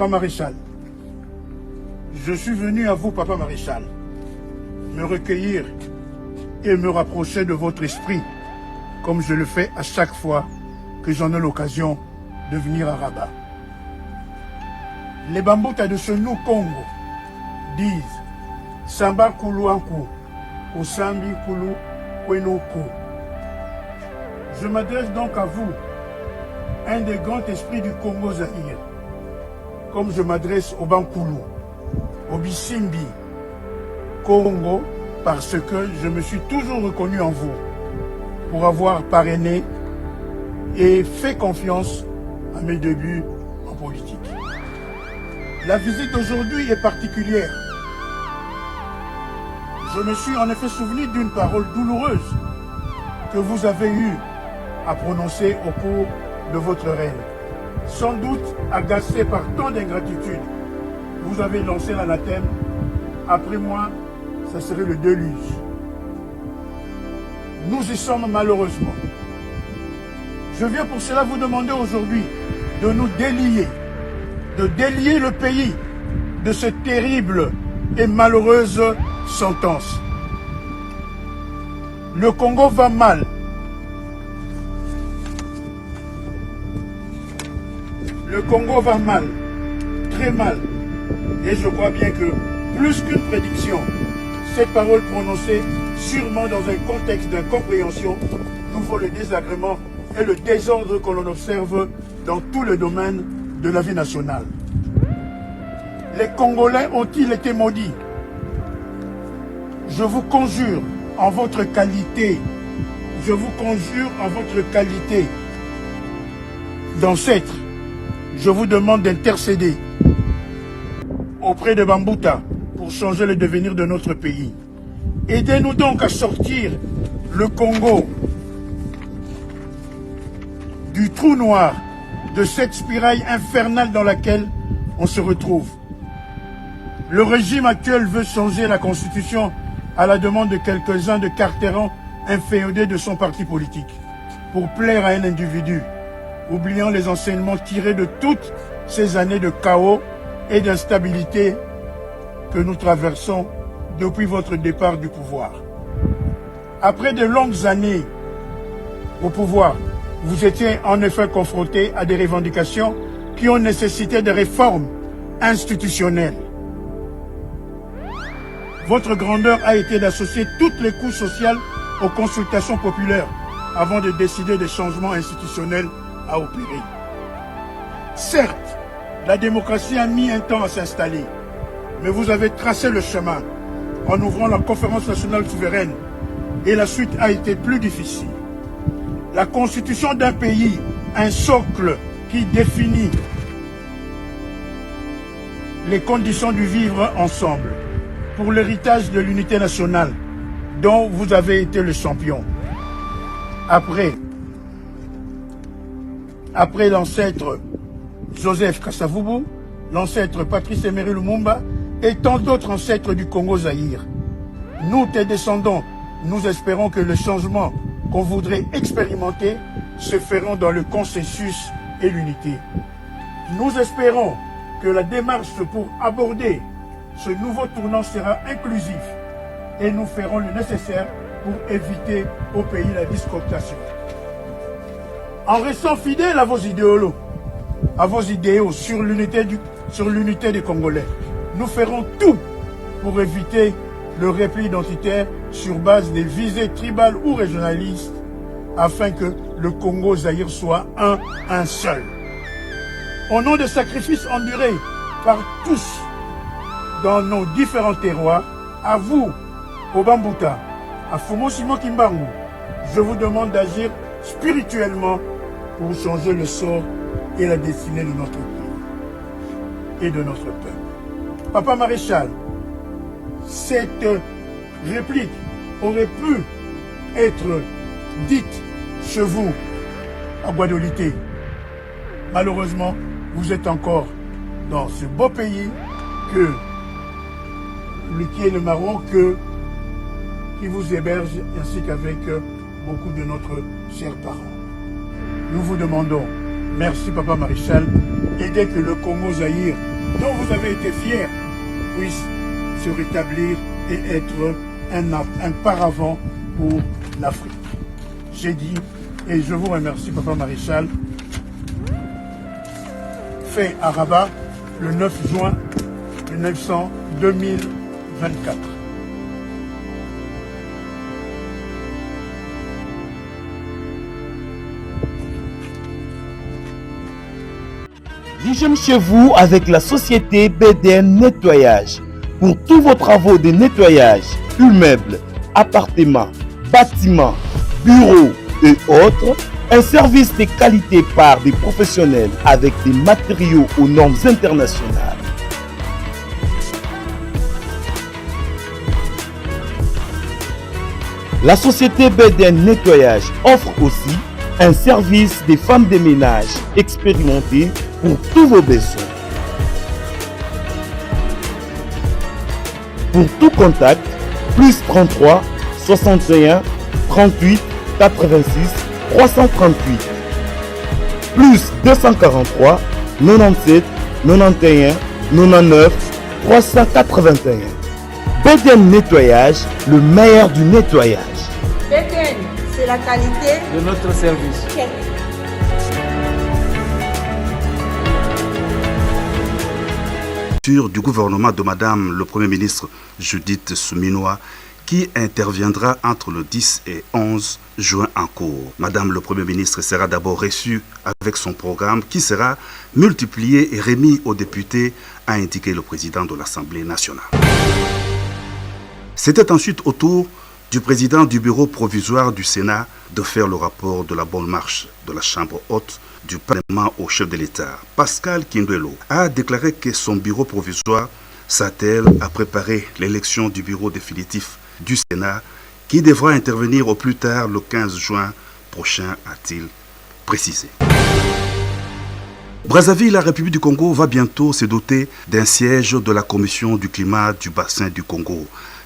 Papa Maréchal, je suis venu à vous, Papa Maréchal, me recueillir et me rapprocher de votre esprit, comme je le fais à chaque fois que j'en ai l'occasion de venir à Rabat. Les Bambouta de ce nous Congo disent Samba Kuluanku, Osambi Kulu Kwenoko. Je m'adresse donc à vous, un des grands esprits du Congo Zaïre, comme je m'adresse au Bankulu, au Bisimbi, Congo, parce que je me suis toujours reconnu en vous, pour avoir parrainé et fait confiance à mes débuts en politique. La visite d'aujourd'hui est particulière. Je me suis en effet souvenu d'une parole douloureuse que vous avez eu à prononcer au cours de votre règne. Sans doute agacé par tant d'ingratitude, vous avez lancé l'anathème « Après moi, ça serait le déluge ». Nous y sommes malheureusement. Je viens pour cela vous demander aujourd'hui de nous délier, de délier le pays de cette terrible et malheureuse sentence. Le Congo va mal. Le Congo va mal, très mal. Et je crois bien que, plus qu'une prédiction, cette parole prononcée sûrement dans un contexte d'incompréhension nous vaut le désagrément et le désordre que l'on observe dans tous les domaines de la vie nationale. Les Congolais ont-ils été maudits? Je vous conjure en votre qualité, je vous conjure en votre qualité d'ancêtre, je vous demande d'intercéder auprès de Bambouta pour changer le devenir de notre pays. Aidez-nous donc à sortir le Congo du trou noir, de cette spirale infernale dans laquelle on se retrouve. Le régime actuel veut changer la constitution à la demande de quelques-uns de cartérans inféodés de son parti politique pour plaire à un individu, oubliant les enseignements tirés de toutes ces années de chaos et d'instabilité que nous traversons depuis votre départ du pouvoir. Après de longues années au pouvoir, vous étiez en effet confronté à des revendications qui ont nécessité des réformes institutionnelles. Votre grandeur a été d'associer toutes les couches sociales aux consultations populaires avant de décider des changements institutionnels à opérer. Certes, la démocratie a mis un temps à s'installer, mais vous avez tracé le chemin en ouvrant la conférence nationale souveraine et la suite a été plus difficile. La constitution d'un pays, un socle qui définit les conditions du vivre ensemble pour l'héritage de l'unité nationale dont vous avez été le champion. Après l'ancêtre Joseph Kasavubu, l'ancêtre Patrice Emery Lumumba et tant d'autres ancêtres du Congo Zaïre. Nous, tes descendants, nous espérons que le changement qu'on voudrait expérimenter se feront dans le consensus et l'unité. Nous espérons que la démarche pour aborder ce nouveau tournant sera inclusif et nous ferons le nécessaire pour éviter au pays la discooptation. En restant fidèles à vos idéaux sur l'unité des Congolais, nous ferons tout pour éviter le repli identitaire sur base des visées tribales ou régionalistes afin que le Congo Zaïre soit un seul. Au nom des sacrifices endurés par tous dans nos différents terroirs, à vous, au Bambouta, à Fumo Simo Kimbangu, je vous demande d'agir spirituellement pour changer le sort et la destinée de notre pays et de notre peuple. Papa Maréchal, cette réplique aurait pu être dite chez vous, à Guadolité. Malheureusement, vous êtes encore dans ce beau pays qui est le Maroc, qui vous héberge, ainsi qu'avec beaucoup de notre chers parents. Nous vous demandons, merci Papa Maréchal, et dès que le Congo Zaïre dont vous avez été fiers puisse se rétablir et être un paravent pour l'Afrique. J'ai dit, et je vous remercie, Papa Maréchal, fait à Rabat le 9 juin 2024. L'hygiène chez vous avec la société BDN Nettoyage. Pour tous vos travaux de nettoyage, immeubles, appartements, bâtiments, bureaux et autres, un service de qualité par des professionnels avec des matériaux aux normes internationales. La société BDN Nettoyage offre aussi un service des femmes de ménage expérimentées pour tous vos besoins. Pour tout contact, plus 33 61 38 86 338, plus 243 97 91 99 381. BDN Nettoyage, le meilleur du nettoyage. BDN, c'est la qualité de notre service. Du gouvernement de Madame le Premier ministre Judith Suminwa qui interviendra entre le 10 et 11 juin en cours. Madame le Premier ministre sera d'abord reçue avec son programme qui sera multiplié et remis aux députés, a indiqué le président de l'Assemblée nationale. C'était ensuite au tour du président du bureau provisoire du Sénat de faire le rapport de la bonne marche de la Chambre haute du Parlement au chef de l'État. Pascal Kindwelo a déclaré que son bureau provisoire s'attelle à préparer l'élection du bureau définitif du Sénat qui devra intervenir au plus tard le 15 juin prochain, a-t-il précisé. Brazzaville, la République du Congo, va bientôt se doter d'un siège de la Commission du climat du bassin du Congo.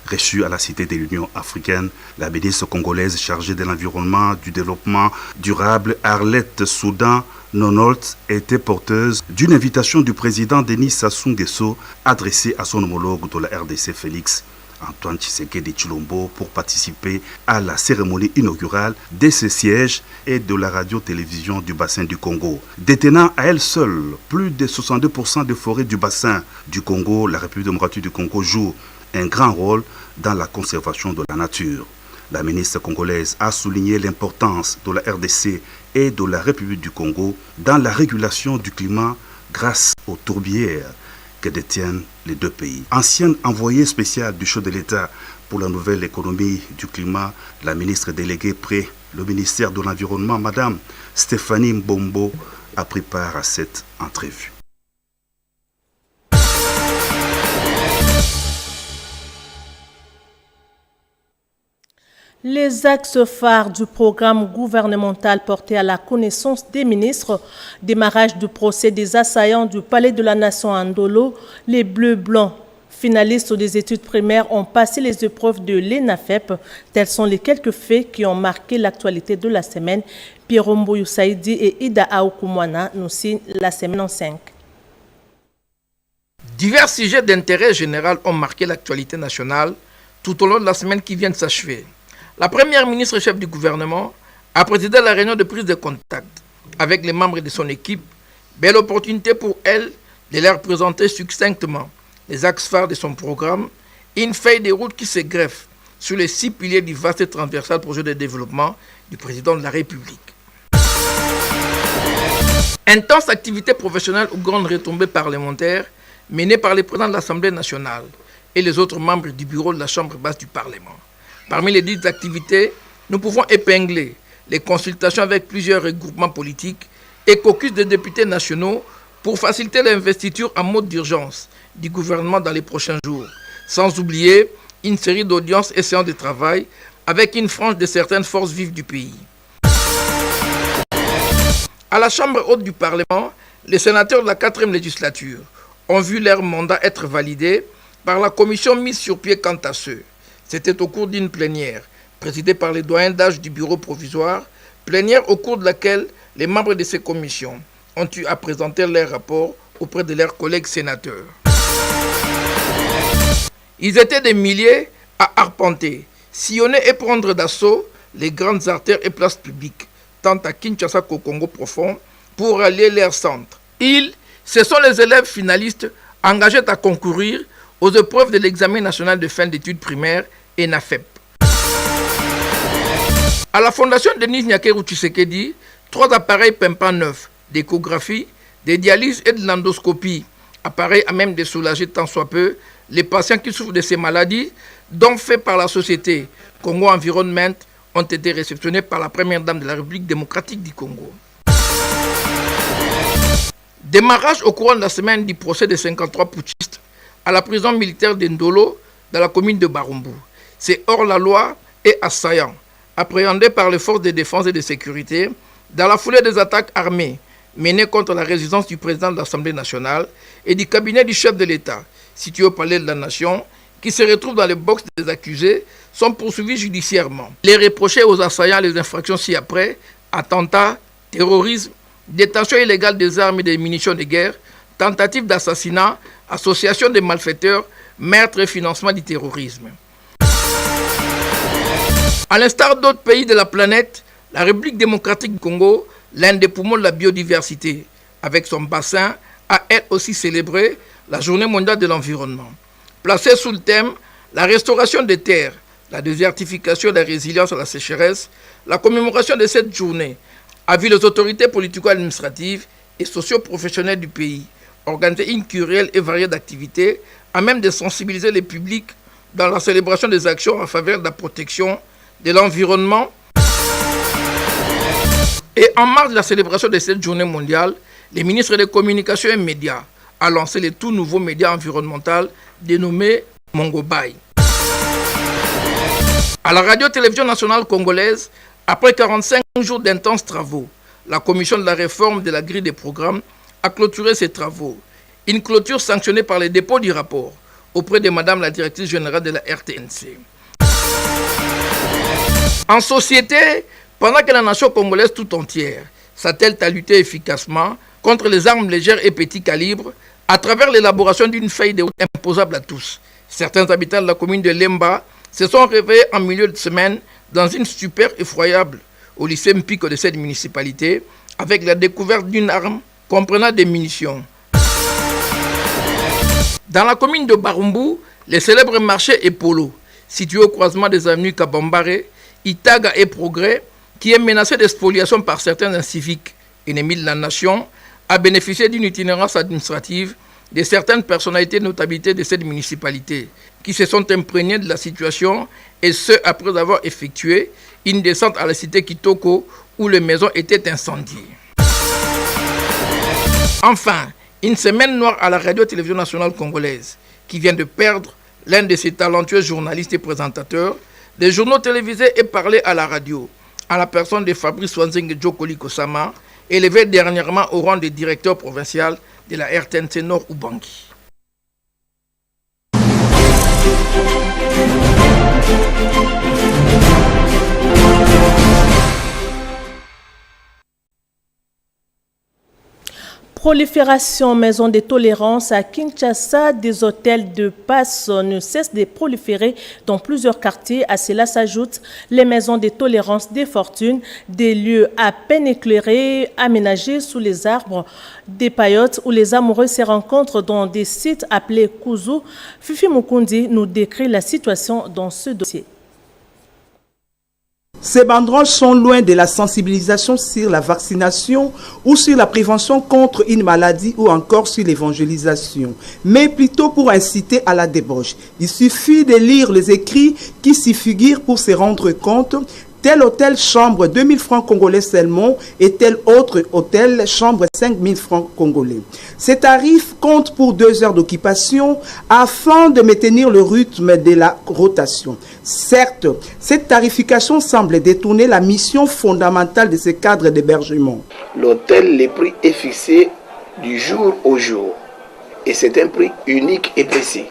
Reçue à la Cité de l'Union africaine, la ministre congolaise chargée de l'environnement, du développement durable, Arlette Soudan Nonolt, était porteuse d'une invitation du président Denis Sassou Nguesso adressée à son homologue de la RDC Félix Antoine Tshisekedi Tshilombo pour participer à la cérémonie inaugurale de ce siège et de la radio-télévision du bassin du Congo. Détenant à elle seule plus de 62% des forêts du bassin du Congo, la République démocratique du Congo joue un grand rôle dans la conservation de la nature. La ministre congolaise a souligné l'importance de la RDC et de la République du Congo dans la régulation du climat grâce aux tourbières que détiennent les deux pays. Ancienne envoyée spéciale du chef de l'État pour la nouvelle économie du climat, la ministre déléguée près le ministère de l'Environnement, Madame Stéphanie Mbombo, a pris part à cette entrevue. Les axes phares du programme gouvernemental porté à la connaissance des ministres, démarrage du procès des assaillants du Palais de la Nation à Ndolo, les Bleus-Blancs, finalistes des études primaires, ont passé les épreuves de l'ENAFEP. Tels sont les quelques faits qui ont marqué l'actualité de la semaine. Pierre Mbouyou Saïdi et Ida Aoukoumouana nous signent la semaine en 5. Divers sujets d'intérêt général ont marqué l'actualité nationale tout au long de la semaine qui vient de s'achever. La première ministre chef du gouvernement a présidé la réunion de prise de contact avec les membres de son équipe. Belle opportunité pour elle de leur présenter succinctement les axes phares de son programme et une feuille de route qui se greffe sur les 6 piliers du vaste et transversal projet de développement du président de la République. Intense activité professionnelle ou grande retombée parlementaire menée par les présidents de l'Assemblée nationale et les autres membres du bureau de la Chambre basse du Parlement. Parmi les dites activités, nous pouvons épingler les consultations avec plusieurs regroupements politiques et caucus de députés nationaux pour faciliter l'investiture en mode d'urgence du gouvernement dans les prochains jours, sans oublier une série d'audiences et séances de travail avec une frange de certaines forces vives du pays. À la Chambre haute du Parlement, les sénateurs de la 4e législature ont vu leur mandat être validé par la commission mise sur pied quant à ceux. C'était au cours d'une plénière, présidée par les doyens d'âge du bureau provisoire, plénière au cours de laquelle les membres de ces commissions ont eu à présenter leur rapport auprès de leurs collègues sénateurs. Ils étaient des milliers à arpenter, sillonner et prendre d'assaut les grandes artères et places publiques, tant à Kinshasa qu'au Congo profond, pour allier leurs centres. Ce sont les élèves finalistes engagés à concourir aux épreuves de l'examen national de fin d'études primaires et NAFEP. À la fondation Denis Nyakeru Tshisekedi, 3 appareils pimpants neufs, d'échographie, de dialyse et de l'endoscopie, appareils à même de soulager tant soit peu les patients qui souffrent de ces maladies, dont faits par la société Congo Environment, ont été réceptionnés par la première dame de la République démocratique du Congo. Démarrage au courant de la semaine du procès des 53 putschistes à la prison militaire d'Ndolo dans la commune de Barumbu. C'est hors la loi et assaillant, appréhendé par les forces de défense et de sécurité dans la foulée des attaques armées menées contre la résidence du président de l'Assemblée nationale et du cabinet du chef de l'État, situé au palais de la Nation, qui se retrouvent dans les box des accusés, sont poursuivis judiciairement. Les reprochés aux assaillants les infractions ci-après, attentats, terrorisme, détention illégale des armes et des munitions de guerre, tentative d'assassinat, association de malfaiteurs, meurtre et financement du terrorisme. À l'instar d'autres pays de la planète, la République démocratique du Congo, l'un des poumons de la biodiversité, avec son bassin, a elle aussi célébré la Journée mondiale de l'environnement. Placée sous le thème « La restauration des terres, la désertification et la résilience à la sécheresse », la commémoration de cette journée a vu les autorités politico-administratives et socio-professionnelles du pays organiser une plurielle et variée d'activités à même de sensibiliser les publics dans la célébration des actions en faveur de la protection de l'environnement. Et en marge de la célébration de cette journée mondiale, le ministre des Communications et Médias a lancé le tout nouveau média environnemental dénommé Mongobay. À la radio-télévision nationale congolaise, après 45 jours d'intenses travaux, la commission de la réforme de la grille des programmes a clôturé ses travaux. Une clôture sanctionnée par le dépôt du rapport auprès de Madame la directrice générale de la RTNC. En société, pendant que la nation congolaise tout entière s'attelle à lutter efficacement contre les armes légères et petits calibres à travers l'élaboration d'une feuille de route imposable à tous, certains habitants de la commune de Lemba se sont réveillés en milieu de semaine dans une stupeur effroyable au lycée Mpiko de cette municipalité avec la découverte d'une arme comprenant des munitions. Dans la commune de Barumbu, le célèbre marché Epolo, situé au croisement des avenues Kabambare, Itaga et Progrès, qui est menacé de spoliation par certains inciviques ennemis de la nation, a bénéficié d'une itinérance administrative de certaines personnalités de notabilité de cette municipalité, qui se sont imprégnés de la situation, et ce, après avoir effectué une descente à la cité Kitoko, où les maisons étaient incendiées. Enfin, une semaine noire à la radio-télévision nationale congolaise, qui vient de perdre l'un de ses talentueux journalistes et présentateurs, des journaux télévisés et parlés à la radio, à la personne de Fabrice Wanzenge Djokoli Kosama, élevé dernièrement au rang de directeur provincial de la RTNC Nord Ubangi. Prolifération maison de tolérance à Kinshasa, des hôtels de passe ne cessent de proliférer dans plusieurs quartiers. À cela s'ajoutent les maisons de tolérance des fortunes, des lieux à peine éclairés, aménagés sous les arbres, des paillotes où les amoureux se rencontrent dans des sites appelés Kuzu. Fifi Mukundi nous décrit la situation dans ce dossier. Ces banderoles sont loin de la sensibilisation sur la vaccination ou sur la prévention contre une maladie ou encore sur l'évangélisation, mais plutôt pour inciter à la débauche. Il suffit de lire les écrits qui s'y figurent pour se rendre compte. Tel hôtel chambre 2000 francs congolais seulement et tel autre hôtel chambre 5000 francs congolais. Ces tarifs comptent pour 2 heures d'occupation afin de maintenir le rythme de la rotation. Certes, cette tarification semble détourner la mission fondamentale de ce cadre d'hébergement. L'hôtel, le prix est fixé du jour au jour et c'est un prix unique et précis.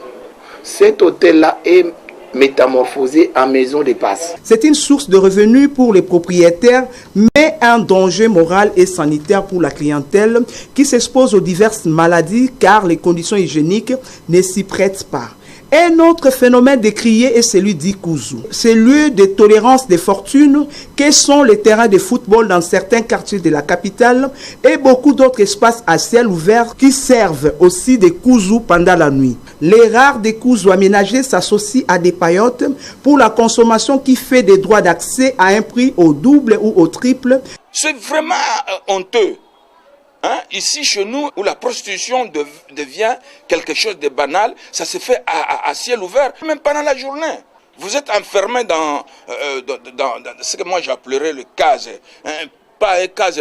Cet hôtel-là est métamorphosée en maison de passe. C'est une source de revenus pour les propriétaires, mais un danger moral et sanitaire pour la clientèle qui s'expose aux diverses maladies car les conditions hygiéniques ne s'y prêtent pas. Un autre phénomène décrié est celui d'Ikuzu. C'est lieu de tolérance des fortunes que sont les terrains de football dans certains quartiers de la capitale et beaucoup d'autres espaces à ciel ouvert qui servent aussi des kuzu pendant la nuit. Les rares des kuzu aménagés s'associent à des paillotes pour la consommation qui fait des droits d'accès à un prix au double ou au triple. C'est vraiment honteux. Hein? Ici, chez nous, où la prostitution devient quelque chose de banal, ça se fait à ciel ouvert, même pendant la journée. Vous êtes enfermé dans ce que moi j'appellerais le case, hein? Pas un case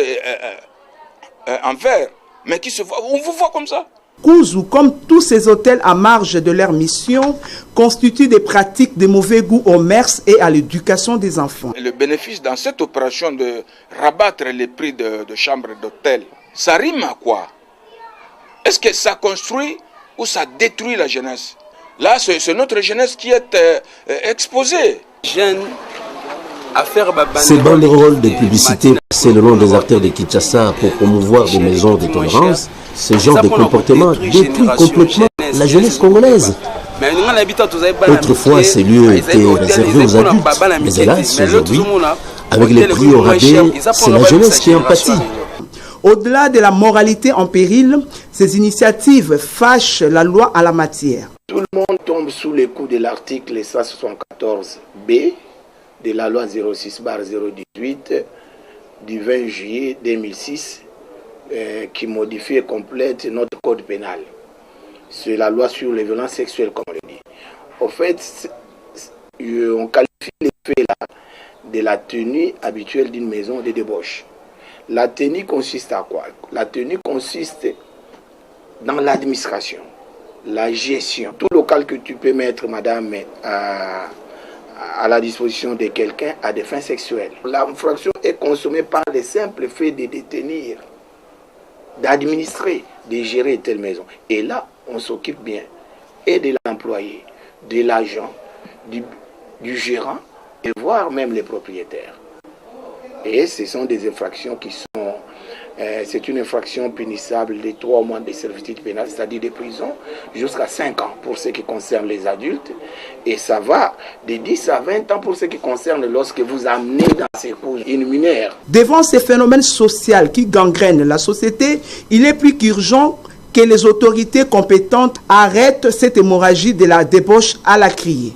en verre, mais qui se voit, on vous voit comme ça. Kuzu, comme tous ces hôtels à marge de leur mission, constituent des pratiques de mauvais goût aux mœurs et à l'éducation des enfants. Le bénéfice dans cette opération de rabattre les prix de chambres d'hôtel, ça rime à quoi? Est-ce que ça construit ou ça détruit la jeunesse? Là, c'est notre jeunesse qui est exposée. Ces banderoles de publicité passées le long des artères de Kinshasa pour promouvoir des maisons de tolérance, ce genre de comportement détruit complètement la jeunesse congolaise. Autrefois, ces lieux étaient réservés aux adultes, mais hélas, aujourd'hui, avec les prix au rabais, c'est la jeunesse qui en pâtit. Au-delà de la moralité en péril, ces initiatives fâchent la loi à la matière. Tout le monde tombe sous les coups de l'article 174B de la loi 06/018 du 20 juillet 2006 qui modifie et complète notre code pénal. C'est la loi sur les violences sexuelles, comme on le dit. En fait, on qualifie les faits là de la tenue habituelle d'une maison de débauche. La tenue consiste à quoi? La tenue consiste dans l'administration, la gestion. Tout local que tu peux mettre, madame, à la disposition de quelqu'un à des fins sexuelles. L'infraction est consommée par le simple fait de détenir, d'administrer, de gérer telle maison. Et là, on s'occupe bien et de l'employé, de l'agent, du gérant et voire même les propriétaires. Et ce sont des infractions qui sont... c'est une infraction punissable de 3 mois de servitude pénale, c'est-à-dire de prison, jusqu'à 5 ans pour ce qui concerne les adultes. Et ça va de 10 à 20 ans pour ce qui concerne lorsque vous amenez dans ces cours une mineure. Devant ces phénomènes sociaux qui gangrènent la société, il est plus qu'urgent que les autorités compétentes arrêtent cette hémorragie de la débauche à la criée.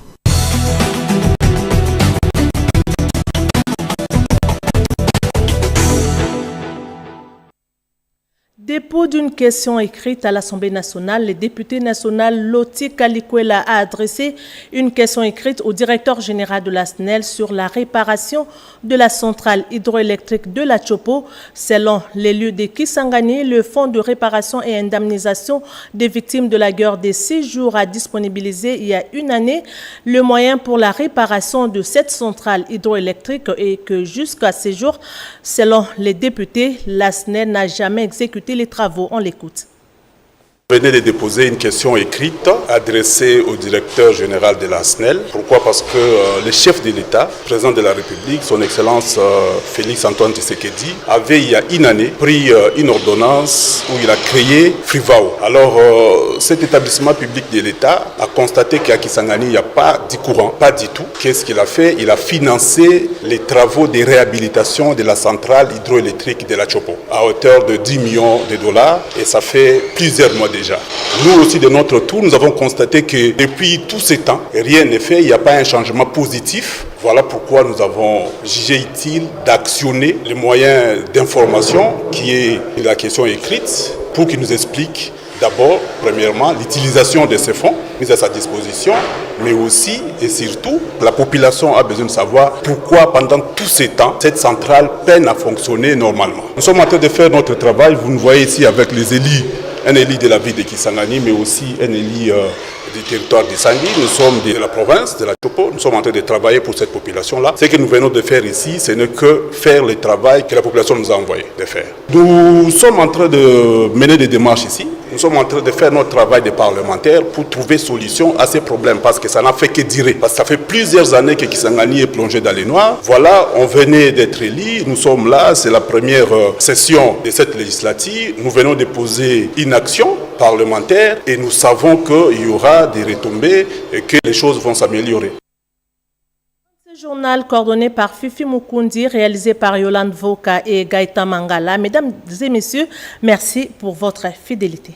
Dépôt d'une question écrite à l'Assemblée nationale, le député national Loti Kalikwela a adressé une question écrite au directeur général de la SNEL sur la réparation de la centrale hydroélectrique de la Chopo. Selon les lieux de Kisangani, le fonds de réparation et indemnisation des victimes de la guerre des 6 jours a disponibilisé il y a une année le moyen pour la réparation de cette centrale hydroélectrique et que jusqu'à ces jours, selon les députés, la SNEL n'a jamais exécuté les travaux. On l'écoute. Vous venez de déposer une question écrite adressée au directeur général de la SNEL. Pourquoi? Parce que le chef de l'État, président de la République, son Excellence Félix Antoine Tshisekedi, avait il y a une année pris une ordonnance où il a créé Frivao. Alors cet établissement public de l'État a constaté qu'à Kisangani, il n'y a pas de courant, pas du tout. Qu'est-ce qu'il a fait? Il a financé les travaux de réhabilitation de la centrale hydroélectrique de la Chopo à hauteur de 10 millions de dollars et ça fait plusieurs mois déjà. Nous aussi, de notre tour, nous avons constaté que depuis tout ce temps, rien n'est fait, il n'y a pas un changement positif. Voilà pourquoi nous avons jugé utile d'actionner les moyens d'information qui est la question écrite pour qu'il nous explique d'abord, premièrement, l'utilisation de ces fonds mis à sa disposition, mais aussi et surtout, la population a besoin de savoir pourquoi pendant tous ces temps, cette centrale peine à fonctionner normalement. Nous sommes en train de faire notre travail, vous nous voyez ici avec les élus, un élu de la ville de Kisangani, mais aussi un élu du territoire de Sangui. Nous sommes de la province, de la Chopo. Nous sommes en train de travailler pour cette population-là. Ce que nous venons de faire ici, ce n'est que faire le travail que la population nous a envoyé de faire. Nous sommes en train de mener des démarches ici Nous sommes en train de faire notre travail de parlementaires pour trouver solution à ces problèmes parce que ça n'a fait que durer. Parce que ça fait plusieurs années que Kisangani est plongé dans les noirs. Voilà, on venait d'être élus, nous sommes là, c'est la première session de cette législature. Nous venons de poser une action parlementaire et nous savons qu'il y aura des retombées et que les choses vont s'améliorer. Ce journal coordonné par Fifi Mukundi, réalisé par Yolande Voka et Gaïta Mangala. Mesdames et messieurs, merci pour votre fidélité.